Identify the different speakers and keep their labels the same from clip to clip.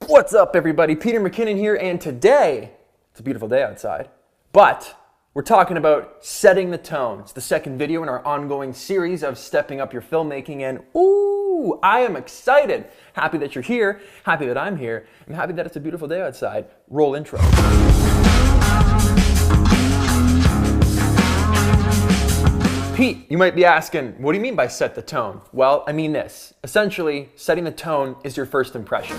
Speaker 1: What's up, everybody? Peter McKinnon here, and today, it's a beautiful day outside, but we're talking about setting the tone. It's the second video in our ongoing series of stepping up your filmmaking, and ooh, I am excited. Happy that you're here, happy that I'm here, and happy that it's a beautiful day outside. Roll intro. Pete, you might be asking, what do you mean by set the tone? Well, I mean this. Essentially, setting the tone is your first impression.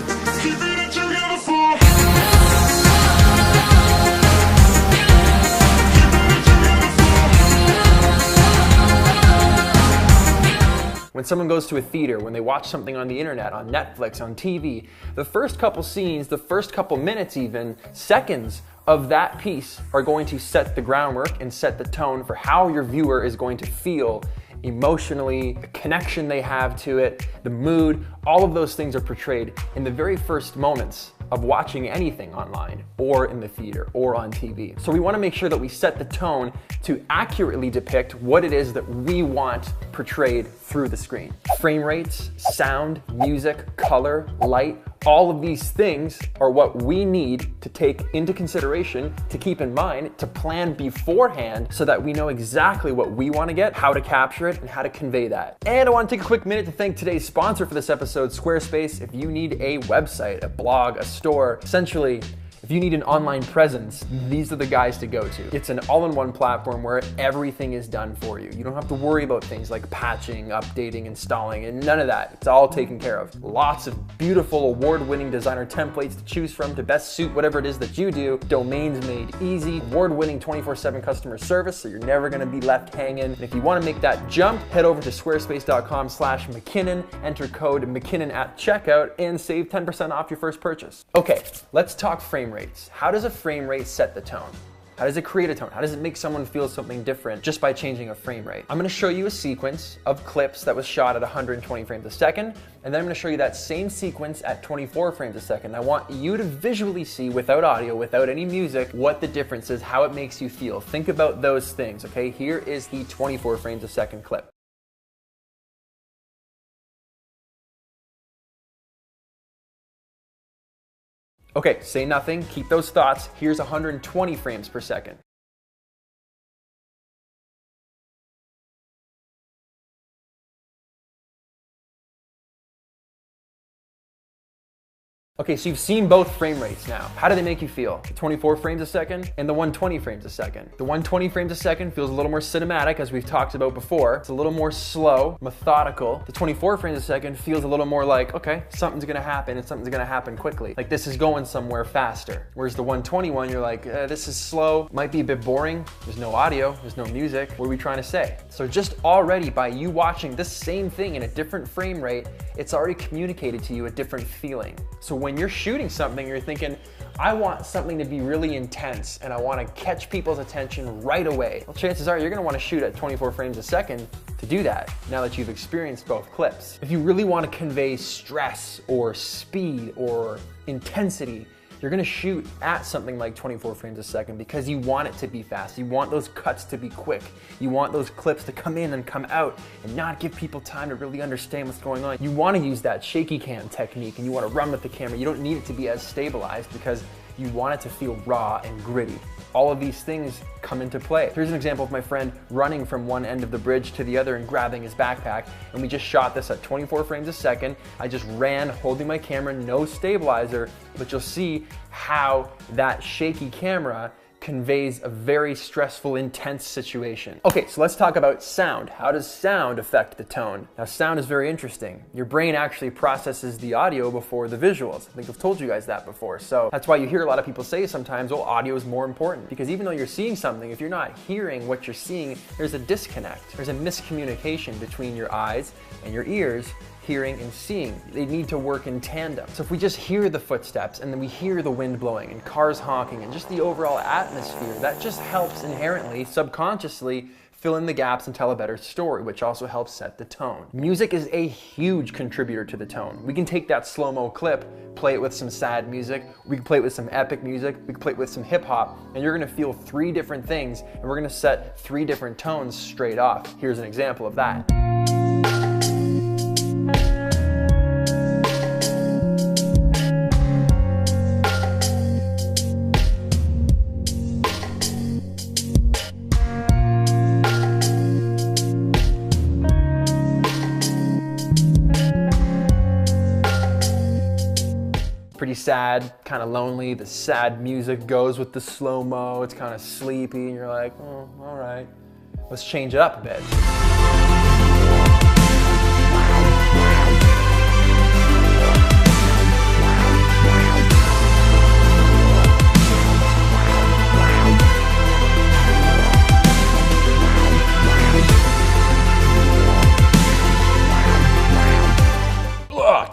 Speaker 1: When someone goes to a theater, when they watch something on the internet, on Netflix, on TV, the first couple scenes, the first couple minutes even, seconds of that piece are going to set the groundwork and set the tone for how your viewer is going to feel emotionally, the connection they have to it, the mood. All of those things are portrayed in the very first moments of watching anything online or in the theater or on TV. So we want to make sure that we set the tone to accurately depict what it is that we want portrayed through the screen. Frame rates, sound, music, color, light, all of these things are what we need to take into consideration, to keep in mind, to plan beforehand so that we know exactly what we want to get, how to capture it, and how to convey that. And I want to take a quick minute to thank today's sponsor for this episode, Squarespace. If you need a website, a blog, a store, essentially, if you need an online presence, these are the guys to go to. It's an all-in-one platform where everything is done for you. You don't have to worry about things like patching, updating, installing, and none of that. It's all taken care of. Lots of beautiful award-winning designer templates to choose from to best suit whatever it is that you do. Domains made easy, award-winning 24/7 customer service, so you're never gonna be left hanging. And if you wanna make that jump, head over to squarespace.com/McKinnon, enter code McKinnon at checkout, and save 10% off your first purchase. Okay, let's talk frame rates. How does a frame rate set the tone? How does it create a tone? How does it make someone feel something different just by changing a frame rate? I'm gonna show you a sequence of clips that was shot at 120 frames a second, and then I'm gonna show you that same sequence at 24 frames a second. I want you to visually see, without audio, without any music, what the difference is, how it makes you feel. Think about those things, okay? Here is the 24 frames a second clip. Okay, say nothing, keep those thoughts. Here's 120 frames per second. Okay, so you've seen both frame rates now. How do they make you feel? The 24 frames a second and the 120 frames a second. The 120 frames a second feels a little more cinematic, as we've talked about before. It's a little more slow, methodical. The 24 frames a second feels a little more like, okay, something's gonna happen and something's gonna happen quickly. Like this is going somewhere faster. Whereas the 121, you're like, this is slow, might be a bit boring. There's no audio, there's no music. What are we trying to say? So just already by you watching this same thing in a different frame rate, it's already communicated to you a different feeling. So when you're shooting something, you're thinking, I want something to be really intense and I want to catch people's attention right away. Well, chances are you're going to want to shoot at 24 frames a second to do that, now that you've experienced both clips. If you really want to convey stress or speed or intensity, you're gonna shoot at something like 24 frames a second because you want it to be fast. You want those cuts to be quick. You want those clips to come in and come out and not give people time to really understand what's going on. You wanna use that shaky cam technique and you wanna run with the camera. You don't need it to be as stabilized because you want it to feel raw and gritty. All of these things come into play. Here's an example of my friend running from one end of the bridge to the other and grabbing his backpack, and we just shot this at 24 frames a second. I just ran holding my camera, no stabilizer, but you'll see how that shaky camera conveys a very stressful, intense situation. Okay, so let's talk about sound. How does sound affect the tone? Now, sound is very interesting. Your brain actually processes the audio before the visuals. I think I've told you guys that before. So that's why you hear a lot of people say sometimes, well, audio is more important. Because even though you're seeing something, if you're not hearing what you're seeing, there's a disconnect. There's a miscommunication between your eyes and your ears, hearing and seeing. They need to work in tandem. So if we just hear the footsteps and then we hear the wind blowing and cars honking and just the overall atmosphere, that just helps inherently, subconsciously, fill in the gaps and tell a better story, which also helps set the tone. Music is a huge contributor to the tone. We can take that slow-mo clip, play it with some sad music, we can play it with some epic music, we can play it with some hip hop, and you're gonna feel three different things, and we're gonna set three different tones straight off. Here's an example of that. pretty sad, kind of lonely. The sad music goes with the slow-mo. It's kind of sleepy, and you're like, oh, all right. Let's change it up a bit.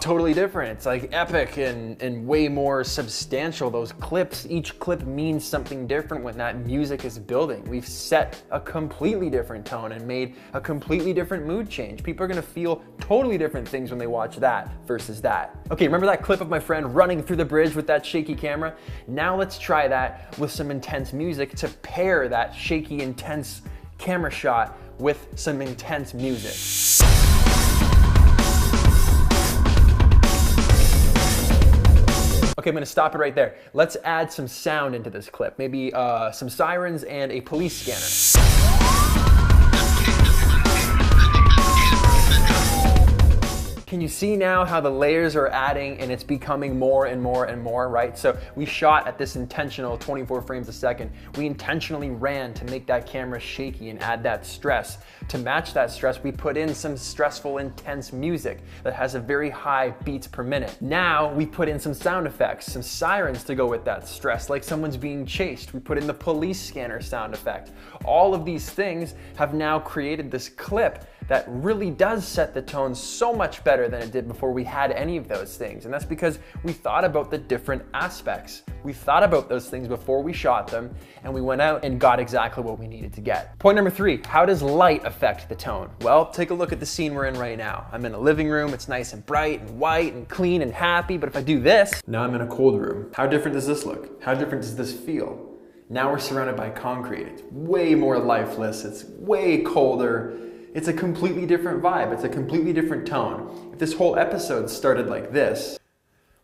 Speaker 1: Totally different. It's like epic and way more substantial. Those clips, each clip means something different when that music is building. We've set a completely different tone and made a completely different mood change. People are gonna feel totally different things when they watch that versus that. Okay, remember that clip of my friend running through the bridge with that shaky camera? Now let's try that with some intense music to pair that shaky, intense camera shot with some intense music. Okay, I'm gonna stop it right there. Let's add some sound into this clip. Maybe some sirens and a police scanner. Can you see now how the layers are adding and it's becoming more and more and more, right? So we shot at this intentional 24 frames a second. We intentionally ran to make that camera shaky and add that stress. To match that stress, we put in some stressful, intense music that has a very high beats per minute. Now we put in some sound effects, some sirens to go with that stress, like someone's being chased. We put in the police scanner sound effect. All of these things have now created this clip that really does set the tone so much better than it did before we had any of those things. And that's because we thought about the different aspects. We thought about those things before we shot them, and we went out and got exactly what we needed to get. Point number 3, how does light affect the tone? Well, take a look at the scene we're in right now. I'm in a living room, it's nice and bright and white and clean and happy, but if I do this, now I'm in a cold room. How different does this look? How different does this feel? Now we're surrounded by concrete. It's way more lifeless, it's way colder. It's a completely different vibe. It's a completely different tone. If this whole episode started like this.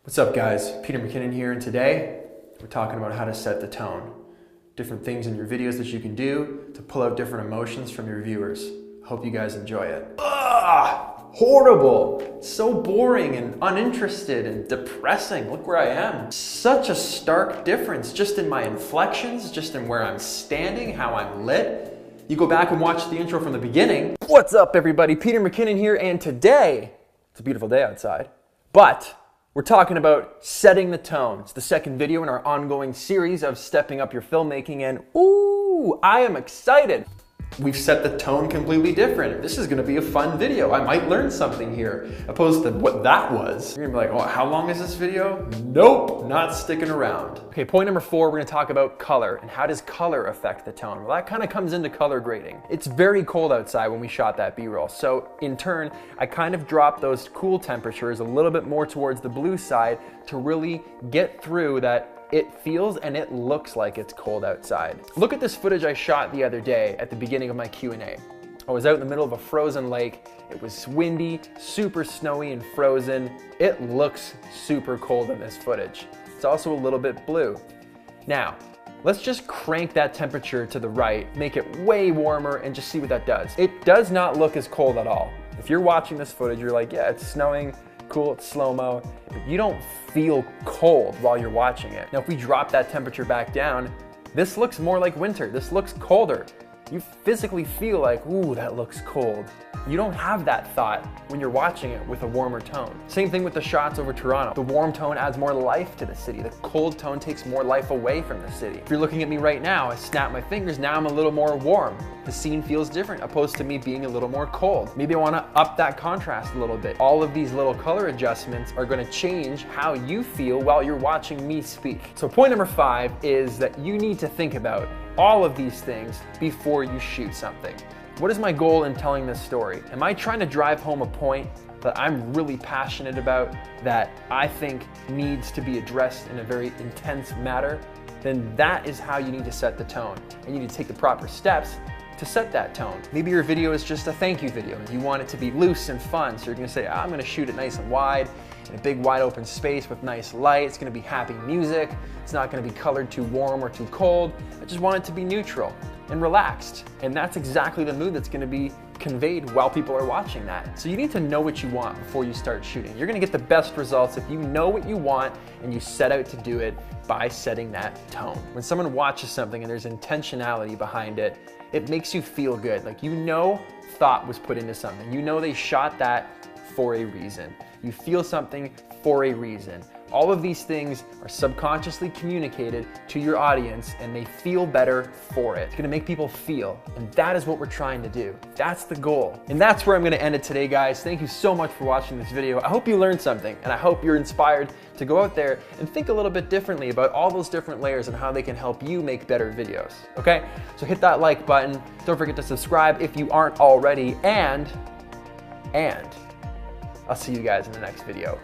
Speaker 1: What's up guys? Peter McKinnon here, and today we're talking about how to set the tone. Different things in your videos that you can do to pull out different emotions from your viewers. Hope you guys enjoy it. Horrible. So boring and uninterested and depressing. Look where I am. Such a stark difference just in my inflections, just in where I'm standing, how I'm lit. You go back and watch the intro from the beginning. What's up everybody? Peter McKinnon here, and today, it's a beautiful day outside, but we're talking about setting the tone. It's the second video in our ongoing series of stepping up your filmmaking, and ooh, I am excited. We've set the tone completely different. This is gonna be a fun video. I might learn something here, opposed to what that was. You're gonna be like, oh, how long is this video? Nope, not sticking around. Okay, point number 4, we're gonna talk about color, and how does color affect the tone? Well, that kind of comes into color grading. It's very cold outside when we shot that B-roll, so in turn, I kind of dropped those cool temperatures a little bit more towards the blue side to really get through that it feels and it looks like it's cold outside. Look at this footage I shot the other day at the beginning of my Q&A. I was out in the middle of a frozen lake. It was windy, super snowy and frozen. It looks super cold in this footage. It's also a little bit blue. Now, let's just crank that temperature to the right, make it way warmer, and just see what that does. It does not look as cold at all. If you're watching this footage, you're like, yeah, it's snowing, cool, it's slow-mo, but you don't feel cold while you're watching it. Now, if we drop that temperature back down, this looks more like winter. This looks colder. You physically feel like, ooh, that looks cold. You don't have that thought when you're watching it with a warmer tone. Same thing with the shots over Toronto. The warm tone adds more life to the city. The cold tone takes more life away from the city. If you're looking at me right now, I snap my fingers, now I'm a little more warm. The scene feels different opposed to me being a little more cold. Maybe I want to up that contrast a little bit. All of these little color adjustments are going to change how you feel while you're watching me speak. So point number 5 is that you need to think about all of these things before you shoot something. What is my goal in telling this story? Am I trying to drive home a point that I'm really passionate about, that I think needs to be addressed in a very intense manner? Then that is how you need to set the tone. And you need to take the proper steps to set that tone. Maybe your video is just a thank you video. You want it to be loose and fun. So you're gonna say, I'm gonna shoot it nice and wide in a big wide open space with nice light. It's gonna be happy music. It's not gonna be colored too warm or too cold. I just want it to be neutral and relaxed. And that's exactly the mood that's gonna be conveyed while people are watching that. So you need to know what you want before you start shooting. You're gonna get the best results if you know what you want and you set out to do it by setting that tone. When someone watches something and there's intentionality behind it, it makes you feel good. Like, you know, thought was put into something. You know they shot that for a reason. You feel something for a reason. All of these things are subconsciously communicated to your audience and they feel better for it. It's gonna make people feel, and that is what we're trying to do. That's the goal. And that's where I'm gonna end it today, guys. Thank you so much for watching this video. I hope you learned something, and I hope you're inspired to go out there and think a little bit differently about all those different layers and how they can help you make better videos, okay? So hit that like button. Don't forget to subscribe if you aren't already, and I'll see you guys in the next video.